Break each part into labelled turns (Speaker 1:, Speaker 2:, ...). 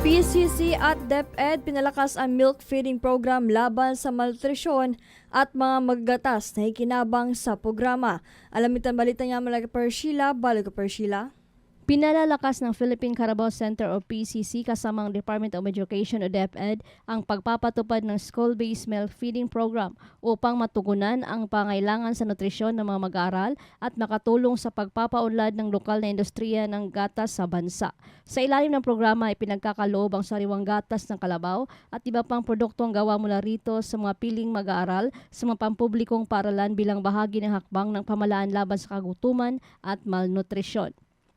Speaker 1: PCC at DepEd pinalakas ang milk feeding program laban sa malnutrisyon at mga maggatas na ikinabang sa programa. Alam ito ang balita niya mula kay Pershila. Balo ka Pershila.
Speaker 2: Pinalalakas ng Philippine Carabao Center o PCC kasama ang Department of Education o DepEd ang pagpapatupad ng school-based milk feeding program upang matugunan ang pangailangan sa nutrisyon ng mga mag-aaral at makatulong sa pagpapaunlad ng lokal na industriya ng gatas sa bansa. Sa ilalim ng programa ay pinagkakaloob ang sariwang gatas ng kalabaw at iba pang produktong gawa mula rito sa mga piling mag-aaral sa mga pampublikong paaralan bilang bahagi ng hakbang ng pamahalaan laban sa kagutuman at malnutrisyon.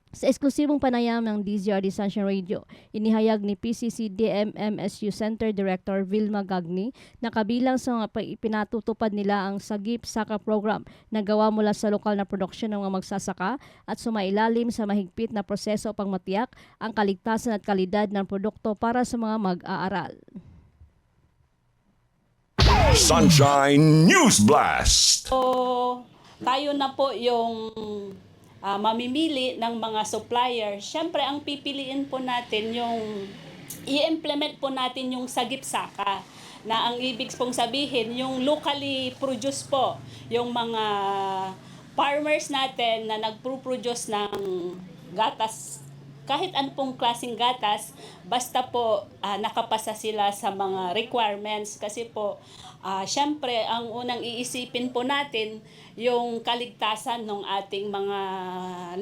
Speaker 2: Sa eksklusibong panayam ng DZRD Sunshine Radio, inihayag ni PCC DMMSU Center Director Vilma Gagni na kabilang sa mga pinatutupad nila ang Sagip Saka Program na gawa mula sa lokal na produksyon ng mga magsasaka at sumailalim sa mahigpit na proseso upang matiyak ang kaligtasan at kalidad ng produkto para sa mga mag-aaral.
Speaker 3: Sunshine News Blast!
Speaker 4: So, tayo na po yung mamimili ng mga supplier. Siyempre, ang pipiliin po natin yung i-implement po natin yung Sagip Saka na ang ibig pong sabihin yung locally produce po yung mga farmers natin na nagpo-produce ng gatas, kahit ano pong klaseng gatas, basta po nakapasa sila sa mga requirements kasi po siyempre ang unang iisipin po natin yung kaligtasan ng ating mga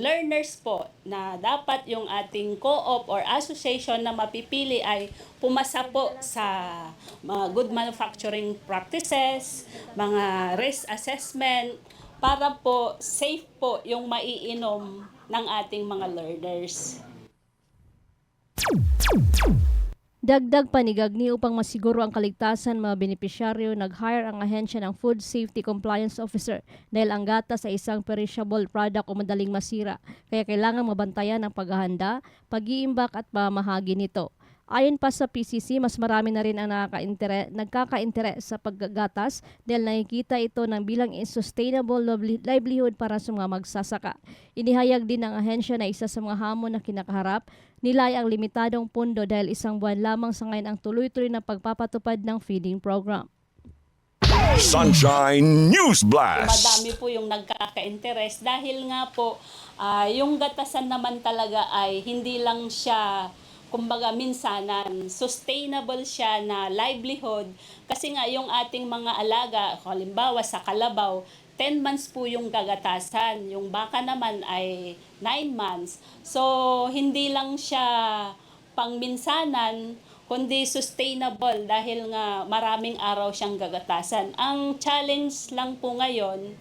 Speaker 4: learners po na dapat yung ating co-op or association na mapipili ay pumasa po sa mga good manufacturing practices, mga risk assessment para po safe po yung maiinom ng ating mga learners.
Speaker 2: Dagdag pa ni Gagni upang masiguro ang kaligtasan mga benepisyaryo, nag-hire ang ahensya ng Food Safety Compliance Officer dahil ang gatas ay isang perishable product o madaling masira, kaya kailangan mabantayan ang paghahanda, pag-iimbak at pamahagi nito. Ayon pa sa PCC, mas marami na rin ang nagkaka-interes sa paggatas dahil nakikita ito ng bilang sustainable livelihood para sa mga magsasaka. Inihayag din ng ahensya na isa sa mga hamon na kinakaharap nila ay ang limitadong pundo dahil isang buwan lamang sa ngayon ang tuloy-tuloy na pagpapatupad ng feeding program.
Speaker 3: Sunshine News Blast!
Speaker 4: Madami po yung nagkaka-interes dahil nga po yung gatasan naman talaga ay hindi lang siya kumbaga minsanan, sustainable siya na livelihood kasi nga yung ating mga alaga, halimbawa sa kalabaw, 10 months po yung gagatasan, yung baka naman ay 9 months. So, hindi lang siya pangminsanan, kundi sustainable dahil nga maraming araw siyang gagatasan. Ang challenge lang po ngayon,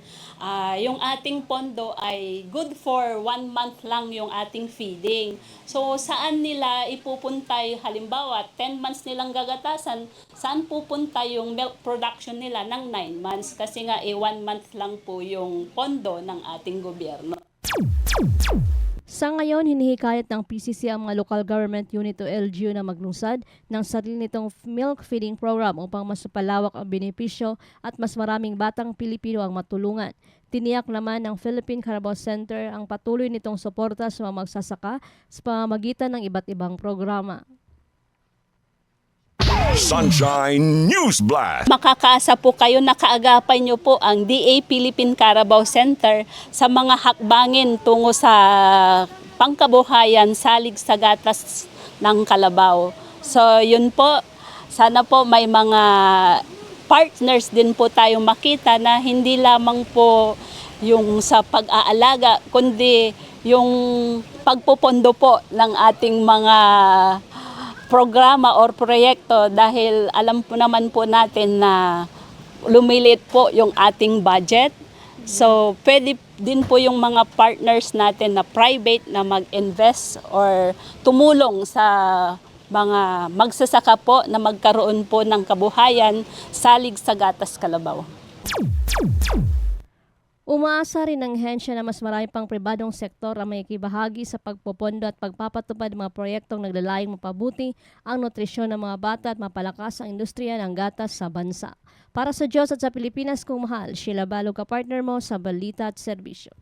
Speaker 4: yung ating pondo ay good for 1 month lang yung ating feeding. So, saan nila ipupunta halimbawa 10 months nilang gagatasan, saan pupunta yung milk production nila ng 9 months? Kasi nga 1 month lang po yung pondo ng ating gobyerno.
Speaker 2: Sa ngayon, hinihikayat ng PCC ang mga local government unit o LGU na maglungsad ng sarili nitong milk feeding program upang mas palawak ang benepisyo at mas maraming batang Pilipino ang matulungan. Tiniyak naman ng Philippine Carabao Center ang patuloy nitong suporta sa mga magsasaka sa pamamagitan ng iba't ibang programa.
Speaker 3: Sunshine News Blast!
Speaker 4: Makakaasa po kayo na kaagapay nyo po ang DA Philippine Carabao Center sa mga hakbangin tungo sa pangkabuhayan salig sa gatas ng kalabaw. So yun po, sana po may mga partners din po tayong makita na hindi lamang po yung sa pag-aalaga, kundi yung pagpupondo po ng ating mga programa or proyekto dahil alam po naman po natin na lumilit po yung ating budget. So, pwede din po yung mga partners natin na private na mag-invest or tumulong sa mga magsasaka po na magkaroon po ng kabuhayan salig sa gatas kalabaw.
Speaker 2: Umaasa rin ang hensya na mas marami pang pribadong sektor ang may kibahagi sa pagpopondo at pagpapatupad ng mga proyektong naglalayong mapabuti ang nutrisyon ng mga bata at mapalakas ang industriya ng gatas sa bansa. Para sa Diyos at sa Pilipinas kung mahal, Sheila Balog ka partner mo sa Balita at Serbisyo.